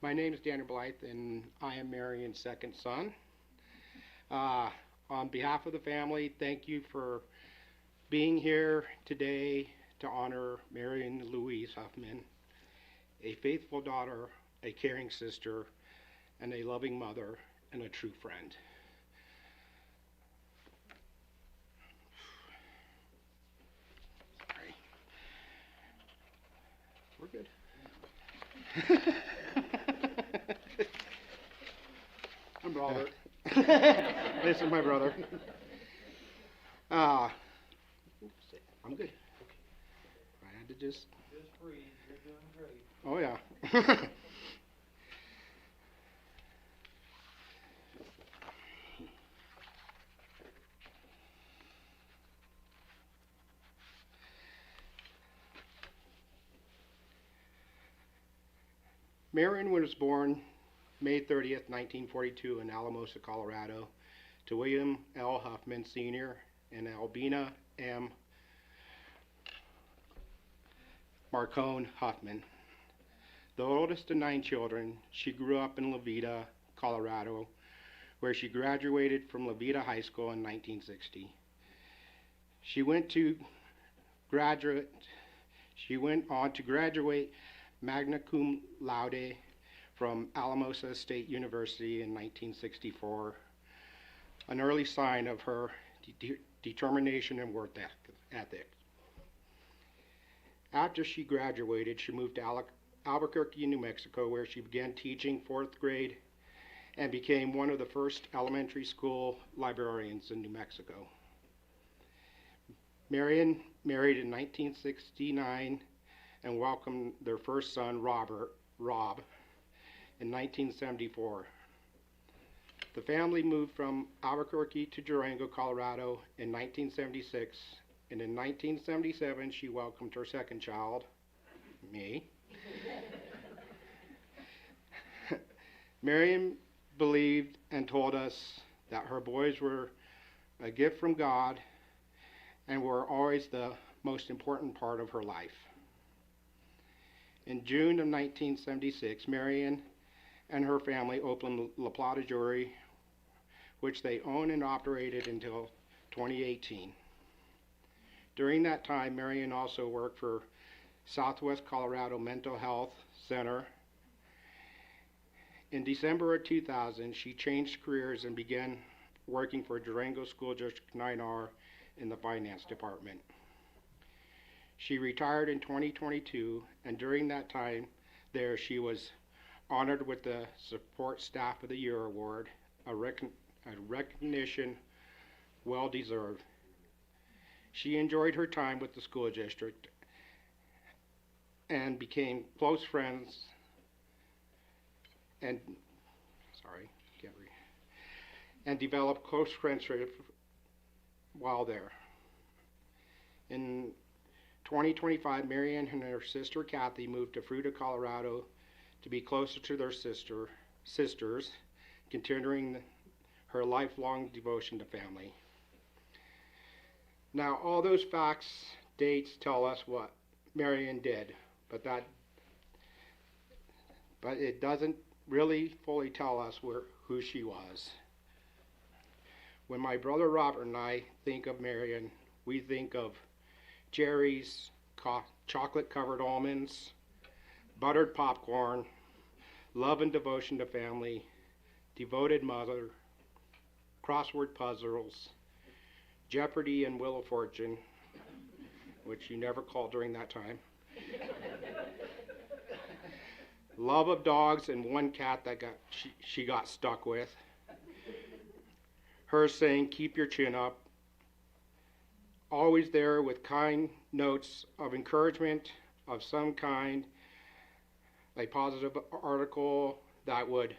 My name is Daniel Blythe, and I am Marian's second son. Uh, on behalf of the family, thank you for being here today to honor Marian Louise Huffman, a faithful daughter, a caring sister, and a loving mother, and a true friend. Sorry. We're good. I'm Robert. This is my brother. I'm good. I had to just breathe. You're doing great. Oh yeah. Marian was born May 30th, 1942 in Alamosa, Colorado, to William L. Huffman Sr. and Albina M. Marcone Huffman. The oldest of 9 children, she grew up in Levita, Colorado, where she graduated from Levita High School in 1960. She went on to graduate magna cum laude from Alamosa State University in 1964, an early sign of her determination and work ethic. After she graduated, she moved to Albuquerque, New Mexico, where she began teaching 4th grade and became one of the first elementary school librarians in New Mexico. Marian married in 1969 and welcomed their first son, Rob, in 1974. The family moved from Albuquerque to Durango, Colorado in 1976, and in 1977 she welcomed her second child, me. Marian believed and told us that her boys were a gift from God and were always the most important part of her life. In June of 1976, Marian and her family opened La Plata Jewelry, which they owned and operated until 2018. During that time, Marian also worked for Southwest Colorado Mental Health Center. In December of 2000, she changed careers and began working for Durango School District 9R in the finance department. She retired in 2022, and during that time there she was honored with the Support Staff of the Year Award, a recognition well deserved. She enjoyed her time with the school district and became close friends and developed close friendship while there. In 2025, Marian and her sister Kathy moved to Fruita, Colorado to be closer to their sisters, continuing her lifelong devotion to family. Now, all those facts, dates tell us what Marian did, but it doesn't really fully tell us who she was. When my brother Robert and I think of Marian, we think of cherries, chocolate-covered almonds, buttered popcorn, love and devotion to family, devoted mother, crossword puzzles, Jeopardy and Wheel of Fortune, which you never called during that time, love of dogs, and one cat that she got stuck with, her saying, "Keep your chin up," always there with kind notes of encouragement of some kind, a positive article that would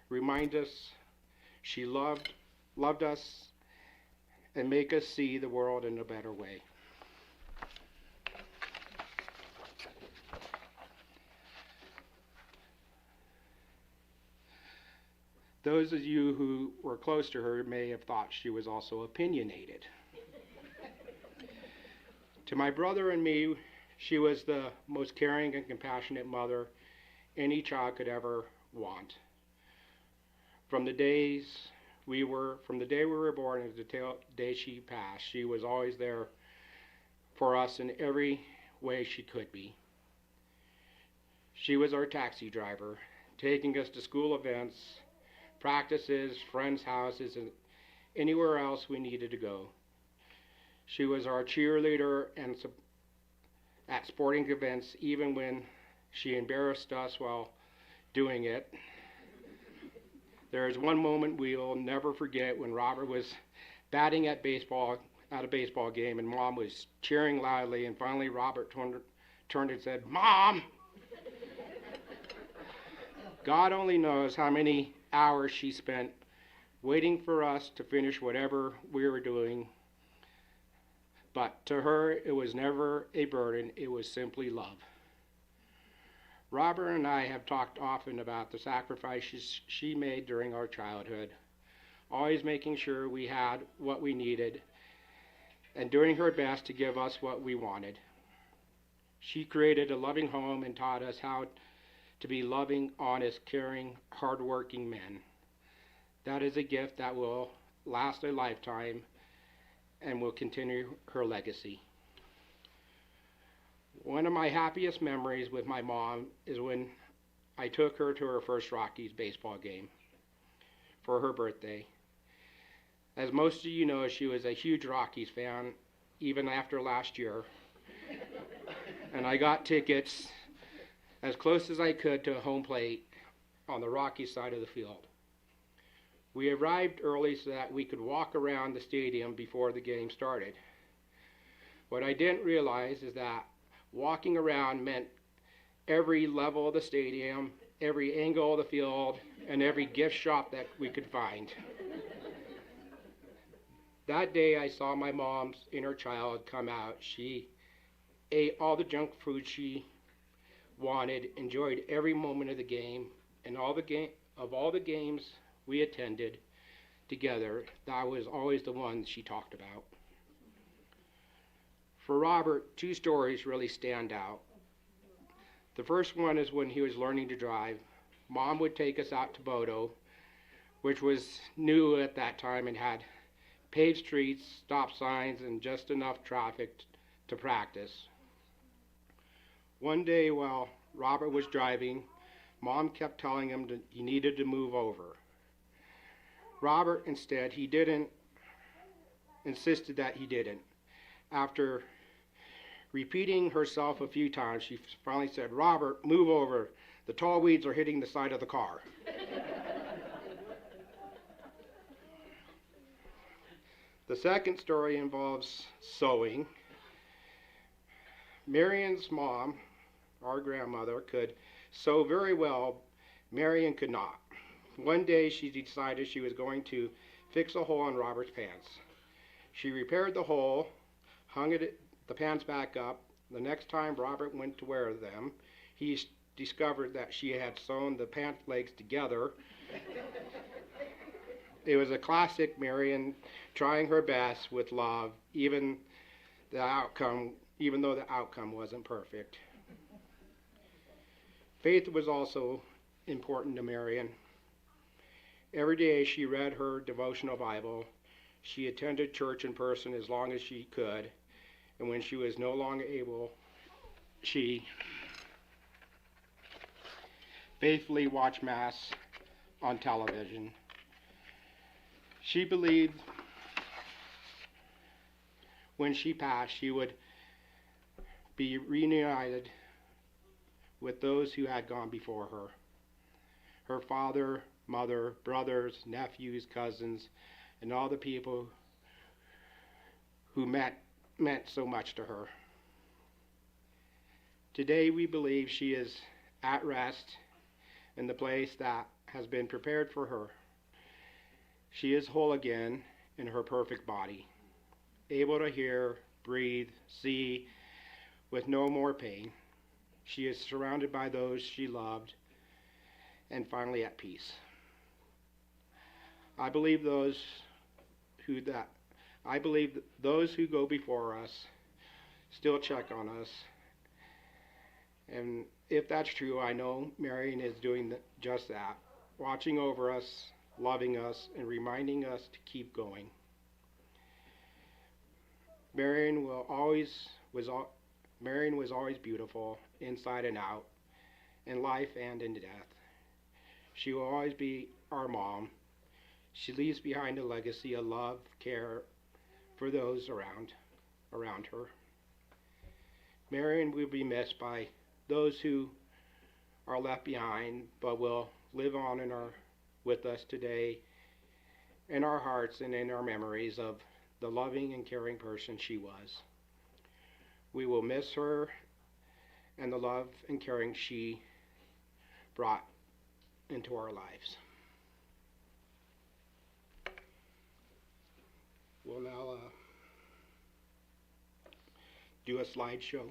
remind us she loved us and make us see the world in a better way. Those of you who were close to her may have thought she was also opinionated. To my brother and me, she was the most caring and compassionate mother any child could ever want. From the day we were born to the day she passed, she was always there for us in every way she could be. She was our taxi driver, taking us to school events, practices, friends' houses, and anywhere else we needed to go. She was our cheerleader and at sporting events, even when she embarrassed us while doing it. There is one moment we'll never forget when Robert was batting at a baseball game, and Mom was cheering loudly, and finally Robert turned and said, "Mom!" God only knows how many hours she spent waiting for us to finish whatever we were doing. But to her, it was never a burden, it was simply love. Robert and I have talked often about the sacrifices she made during our childhood, always making sure we had what we needed and doing her best to give us what we wanted. She created a loving home and taught us how to be loving, honest, caring, hardworking men. That is a gift that will last a lifetime and will continue her legacy. One of my happiest memories with my mom is when I took her to her first Rockies baseball game for her birthday. As most of you know, she was a huge Rockies fan, even after last year. And I got tickets as close as I could to home plate on the Rockies side of the field. We arrived early so that we could walk around the stadium before the game started. What I didn't realize is that walking around meant every level of the stadium, every angle of the field, and every gift shop that we could find. That day I saw my mom's inner child come out. She ate all the junk food she wanted, enjoyed every moment of the game, and all the games we attended together, that was always the one she talked about. For Robert, two stories really stand out. The first one is when he was learning to drive. Mom would take us out to Bodo, which was new at that time and had paved streets, stop signs, and just enough traffic to practice. One day while Robert was driving, Mom kept telling him he needed to move over. Robert insisted that he didn't. After repeating herself a few times, she finally said, "Robert, move over. The tall weeds are hitting the side of the car." The second story involves sewing. Marian's mom, our grandmother, could sew very well. Marian could not. One day she decided she was going to fix a hole in Robert's pants. She repaired the hole, hung the pants back up. The next time Robert went to wear them, he discovered that she had sewn the pant legs together. It was a classic Marian trying her best with love, even though the outcome wasn't perfect. Faith was also important to Marian. Every day she read her devotional Bible. She attended church in person as long as she could, and when she was no longer able, she faithfully watched Mass on television. She believed when she passed, she would be reunited with those who had gone before her. Her father, mother, brothers, nephews, cousins, and all the people who meant so much to her. Today we believe she is at rest in the place that has been prepared for her. She is whole again in her perfect body, able to hear, breathe, see, with no more pain. She is surrounded by those she loved, and finally at peace. I believe those who go before us still check on us, and if that's true, I know Marian is doing just that, watching over us, loving us, and reminding us to keep going. Marian will always was al- Marian was always beautiful, inside and out, in life and in death. She will always be our mom. She leaves behind a legacy of love, care for those around her. Marian will be missed by those who are left behind, but will live on with us today in our hearts and in our memories of the loving and caring person she was. We will miss her and the love and caring she brought into our lives. We'll now do a slideshow.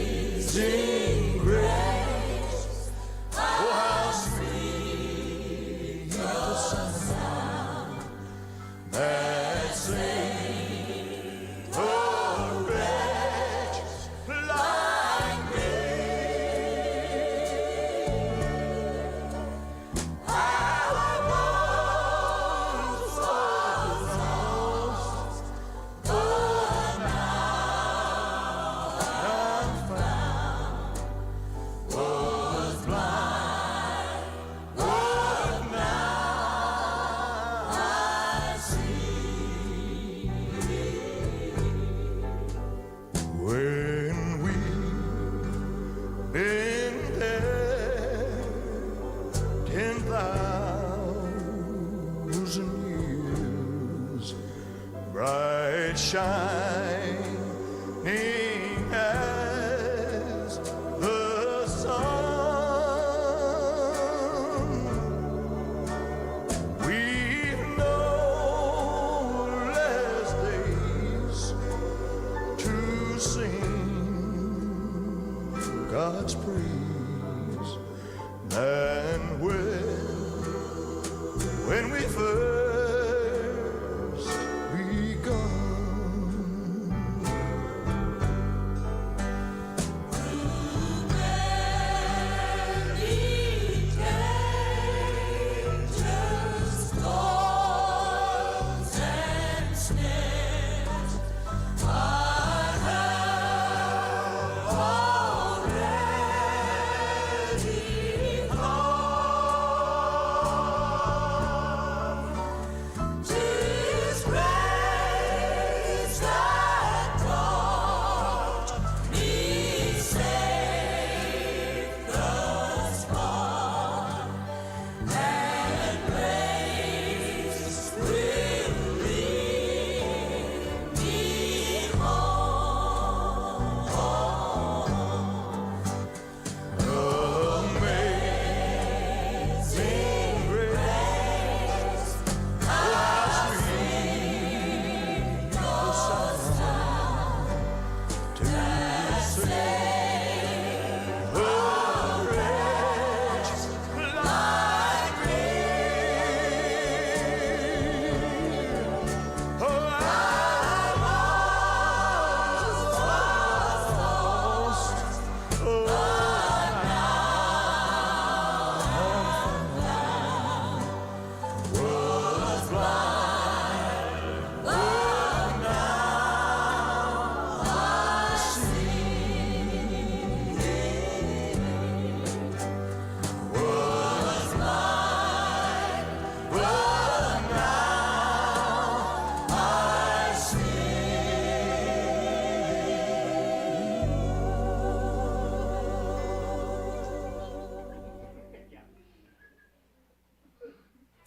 Amazing grace, oh how sweet the sound that saved a wretch like me. I once was lost, but now I'm found. Was blind, but now I see. When we've been there 10,000 years, bright shining as the sun, we've no less days to sing God's praise than when we first begun.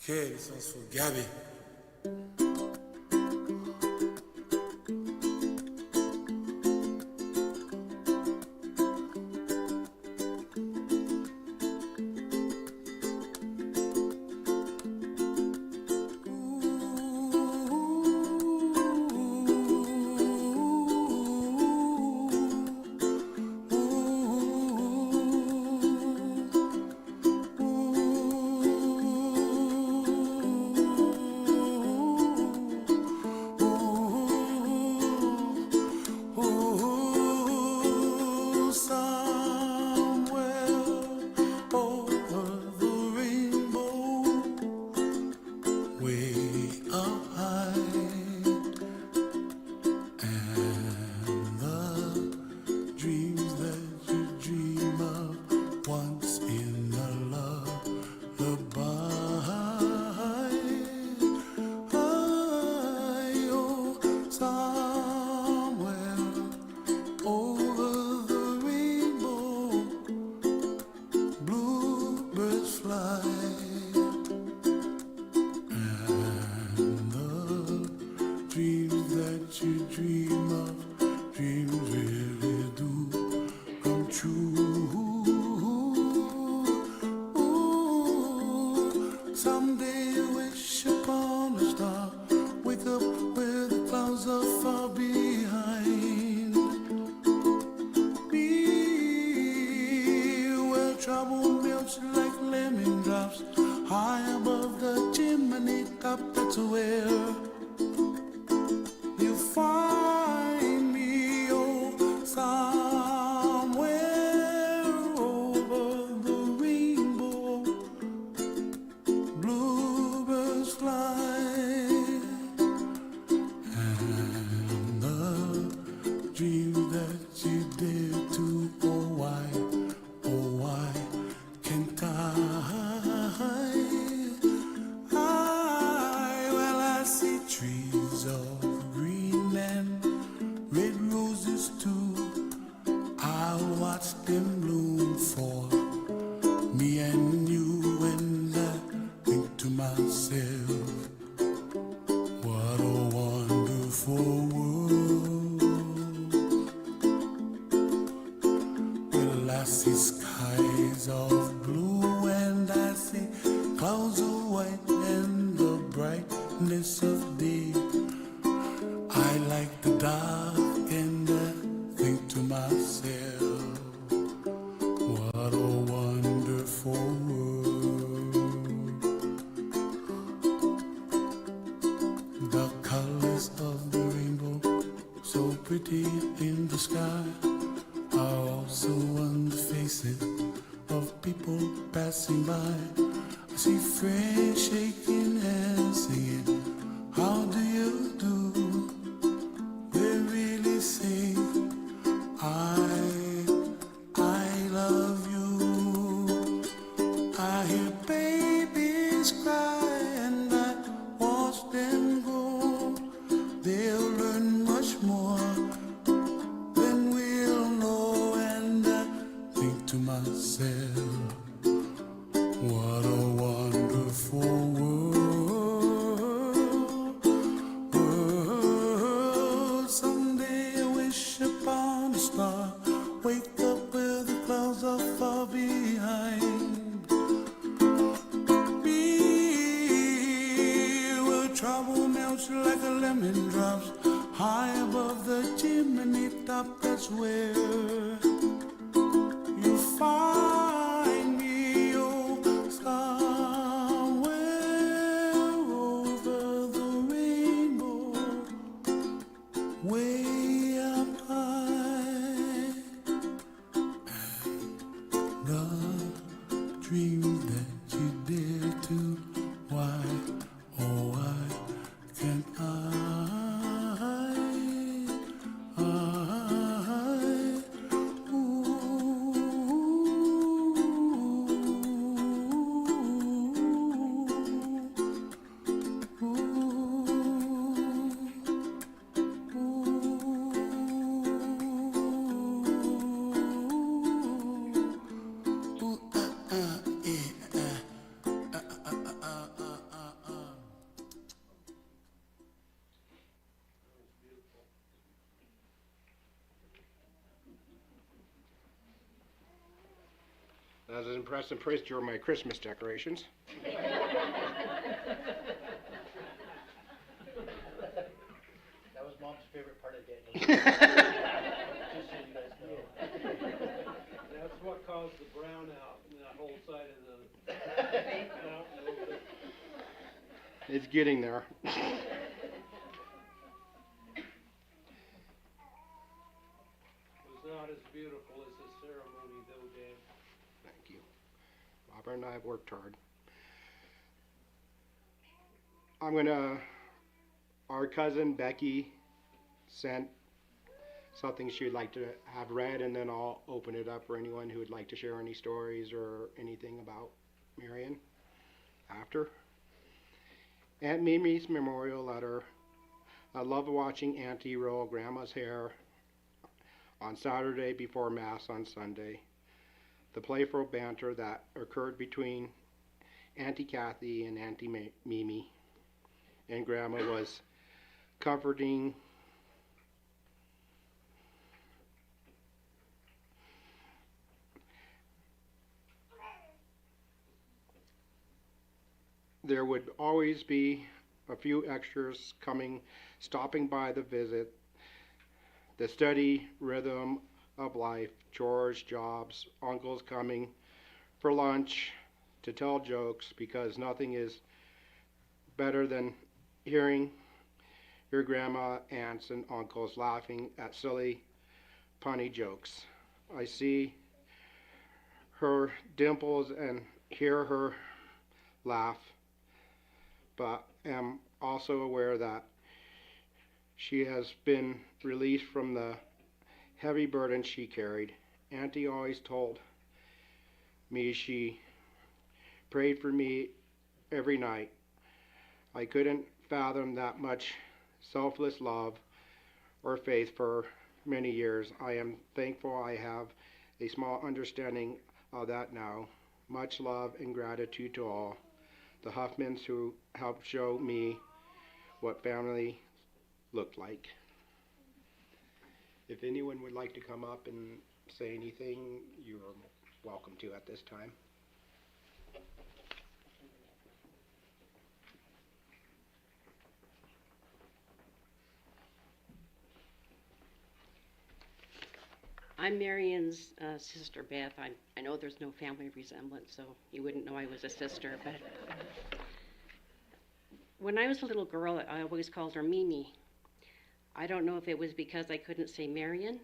Okay, this one's for Gabby. swear you'll find me, oh, somewhere over the rainbow. Bluebirds fly, and the dream that you dare to, oh, why can't well, I see trees of green and red roses too. I'll watch them bloom for me and you, and I think to myself, what a wonderful world. Well, I see skies of blue and I see clouds of white and the brightness of day. I like the dark and I think to myself, what a wonderful world. The colors of the rainbow, so pretty in the sky, are also on the faces of people passing by. I see friends shaking hands, singing, how do you do? They really say, I love you. I hear babies cry and I watch them grow. They'll learn much more than we'll know, and I think to myself, what a wonderful world. Someday I wish upon a star, wake up where the clouds are far behind me, where trouble melts like a lemon drops high above the chimney top. That's where you find me, oh, somewhere over the rainbow, way up high. The dream that you dare to, why, oh, why can't That was an impressive picture of my Christmas decorations. That was Mom's favorite part of Daniel. Just so you guys know. That's what caused the brownout in that whole side of the mountain over there. It's getting there. It was not as beautiful as the ceremony though, Dan. Thank you. Robert and I have worked hard. Our cousin Becky sent something she'd like to have read, and then I'll open it up for anyone who would like to share any stories or anything about Marian after. Aunt Mimi's memorial letter. I love watching Auntie roll Grandma's hair on Saturday before Mass on Sunday. The playful banter that occurred between Auntie Kathy and Auntie Mimi and Grandma was comforting. There would always be a few extras stopping by the visit. The steady rhythm of life, chores, jobs, uncles coming for lunch to tell jokes, because nothing is better than hearing your grandma, aunts, and uncles laughing at silly, punny jokes. I see her dimples and hear her laugh, but am also aware that she has been released from the heavy burden she carried. Auntie always told me she prayed for me every night. I couldn't fathom that much selfless love or faith for many years. I am thankful I have a small understanding of that now. Much love and gratitude to all the Huffmans who helped show me what family looked like. If anyone would like to come up and say anything, you are welcome to at this time. I'm Marian's sister, Beth. I know there's no family resemblance, so you wouldn't know I was a sister, but when I was a little girl, I always called her Mimi. I don't know if it was because I couldn't say Marian,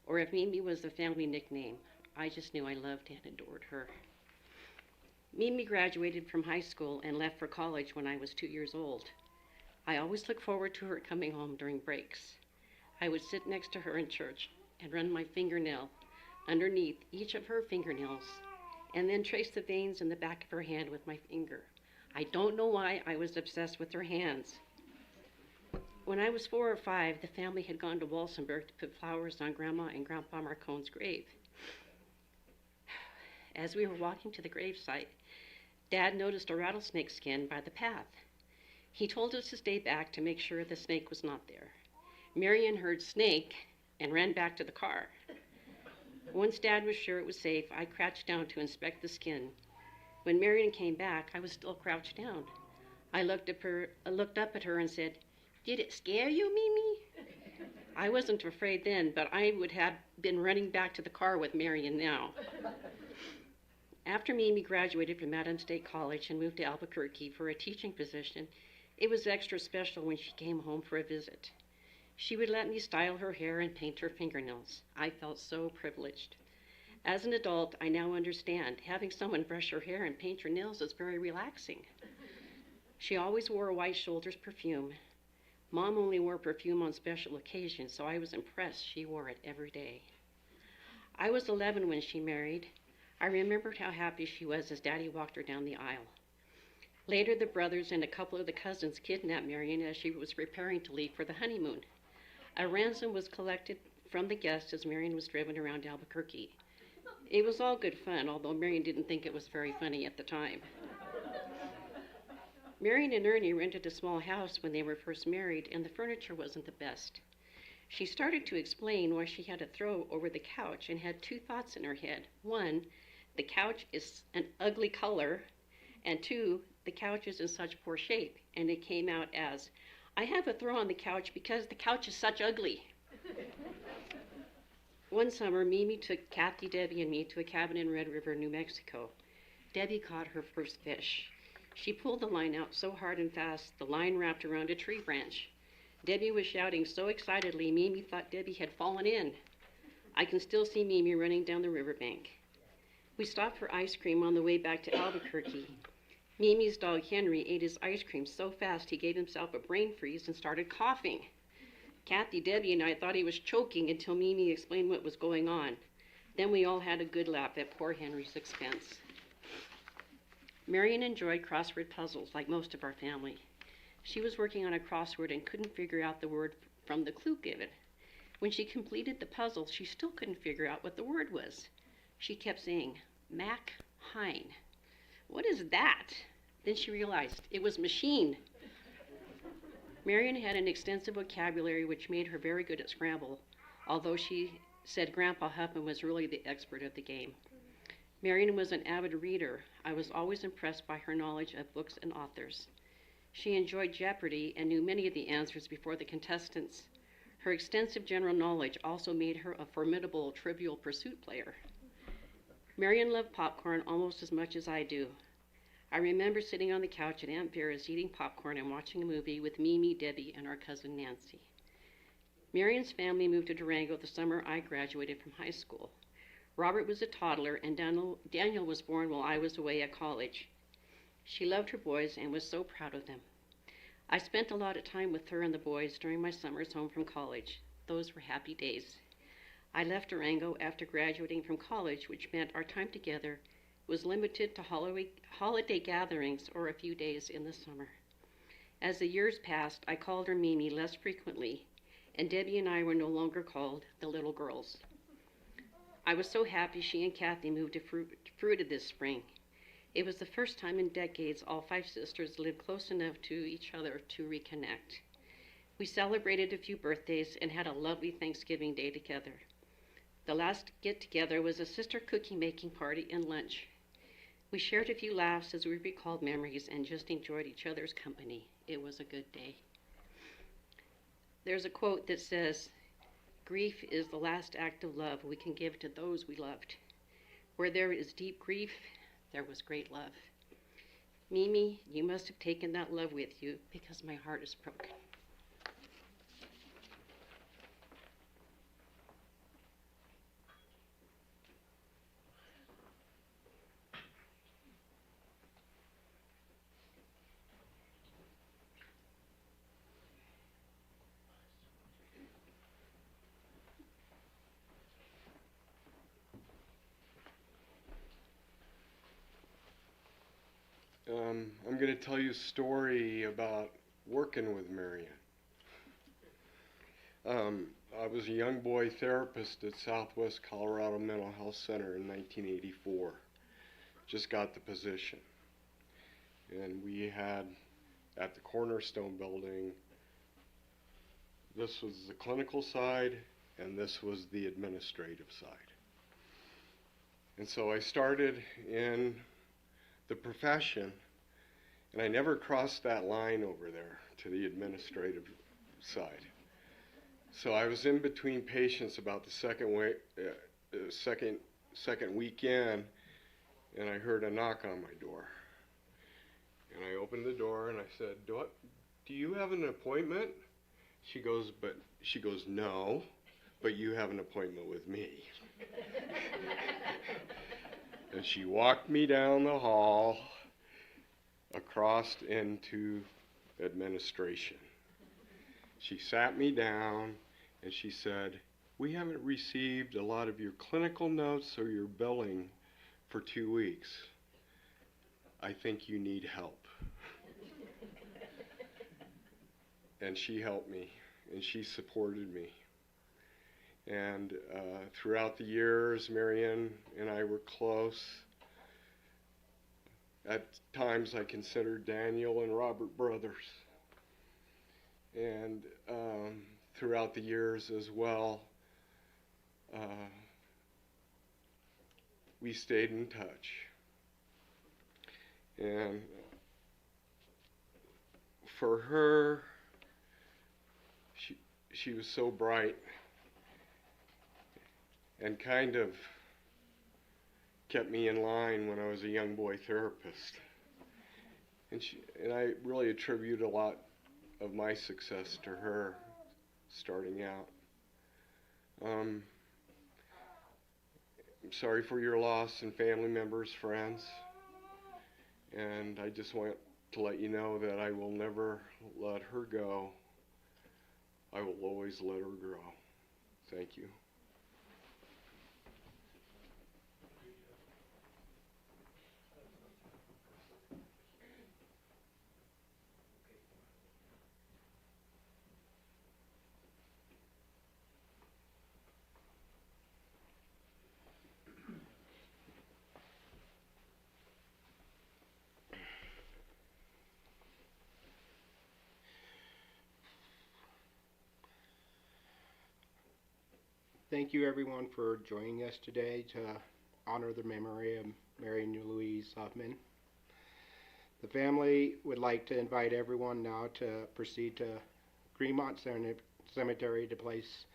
or if Mimi was the family nickname. I just knew I loved and adored her. Mimi graduated from high school and left for college when I was 2 years old. I always looked forward to her coming home during breaks. I would sit next to her in church and run my fingernail underneath each of her fingernails, and then trace the veins in the back of her hand with my finger. I don't know why I was obsessed with her hands. When I was 4 or 5, the family had gone to Walsenburg to put flowers on Grandma and Grandpa Marcone's grave. As we were walking to the gravesite, Dad noticed a rattlesnake skin by the path. He told us to stay back to make sure the snake was not there. Marian heard snake and ran back to the car. Once Dad was sure it was safe, I crouched down to inspect the skin. When Marian came back, I was still crouched down. I looked up at her and said, "Did it scare you, Mimi?" I wasn't afraid then, but I would have been running back to the car with Marian now. After Mimi graduated from Adams State College and moved to Albuquerque for a teaching position, it was extra special when she came home for a visit. She would let me style her hair and paint her fingernails. I felt so privileged. As an adult, I now understand. Having someone brush her hair and paint her nails is very relaxing. She always wore a white shoulders perfume. Mom only wore perfume on special occasions, so I was impressed she wore it every day. I was 11 when she married. I remembered how happy she was as Daddy walked her down the aisle. Later, the brothers and a couple of the cousins kidnapped Marian as she was preparing to leave for the honeymoon. A ransom was collected from the guests as Marian was driven around Albuquerque. It was all good fun, although Marian didn't think it was very funny at the time. Marian and Ernie rented a small house when they were first married, and the furniture wasn't the best. She started to explain why she had a throw over the couch and had 2 thoughts in her head. 1, the couch is an ugly color, and 2, the couch is in such poor shape. And it came out as, "I have a throw on the couch because the couch is such ugly." One summer, Mimi took Kathy, Debbie, and me to a cabin in Red River, New Mexico. Debbie caught her first fish. She pulled the line out so hard and fast, the line wrapped around a tree branch. Debbie was shouting so excitedly, Mimi thought Debbie had fallen in. I can still see Mimi running down the riverbank. We stopped for ice cream on the way back to Albuquerque. Mimi's dog Henry ate his ice cream so fast he gave himself a brain freeze and started coughing. Kathy, Debbie, and I thought he was choking until Mimi explained what was going on. Then we all had a good laugh at poor Henry's expense. Marian enjoyed crossword puzzles like most of our family. She was working on a crossword and couldn't figure out the word from the clue given. When she completed the puzzle, she still couldn't figure out what the word was. She kept saying, "Mac Hine. What is that?" Then she realized it was machine. Marian had an extensive vocabulary which made her very good at Scrabble, although she said Grandpa Huffman was really the expert of the game. Marian was an avid reader. I was always impressed by her knowledge of books and authors. She enjoyed Jeopardy and knew many of the answers before the contestants. Her extensive general knowledge also made her a formidable Trivial Pursuit player. Marian loved popcorn almost as much as I do. I remember sitting on the couch at Aunt Vera's eating popcorn and watching a movie with Mimi, Debbie, and our cousin Nancy. Marian's family moved to Durango the summer I graduated from high school. Robert was a toddler, and Daniel was born while I was away at college. She loved her boys and was so proud of them. I spent a lot of time with her and the boys during my summers home from college. Those were happy days. I left Durango after graduating from college, which meant our time together was limited to holiday gatherings or a few days in the summer. As the years passed, I called her Mimi less frequently, and Debbie and I were no longer called the little girls. I was so happy she and Kathy moved to Fruited this spring. It was the first time in decades all 5 sisters lived close enough to each other to reconnect. We celebrated a few birthdays and had a lovely Thanksgiving Day together. The last get-together was a sister cookie-making party and lunch. We shared a few laughs as we recalled memories and just enjoyed each other's company. It was a good day. There's a quote that says, "Grief is the last act of love we can give to those we loved. Where there is deep grief, there was great love." Mimi, you must have taken that love with you because my heart is broken. I'm going to tell you a story about working with Marian. I was a young boy therapist at Southwest Colorado Mental Health Center in 1984. Just got the position. And we had, at the Cornerstone building, this was the clinical side and this was the administrative side. And so I started in the profession, and I never crossed that line over there to the administrative side. So I was in between patients about the second weekend, and I heard a knock on my door. And I opened the door and I said, "Do you have an appointment?" She goes, "No, but you have an appointment with me." And she walked me down the hall, across into administration. She sat me down and she said, "We haven't received a lot of your clinical notes or your billing for 2 weeks. I think you need help." And she helped me and she supported me. And throughout the years, Marian and I were close. At times, I considered Daniel and Robert brothers. And throughout the years as well, we stayed in touch. And for her, she was so bright and kind of kept me in line when I was a young boy therapist. And I really attribute a lot of my success to her starting out. I'm sorry for your loss and family members, friends. And I just want to let you know that I will never let her go. I will always let her grow. Thank you. Thank you everyone for joining us today to honor the memory of Marian and Louise Huffman. The family would like to invite everyone now to proceed to Greenmont Cemetery to place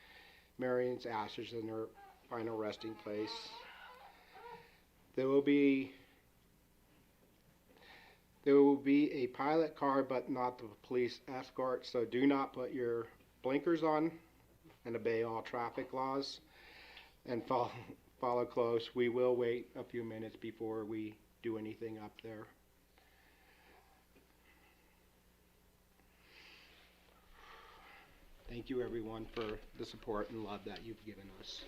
Marian's ashes in her final resting place. There will be There will be a pilot car, but not the police escort, so do not put your blinkers on and obey all traffic laws and follow close. We will wait a few minutes before we do anything up there. Thank you everyone for the support and love that you've given us.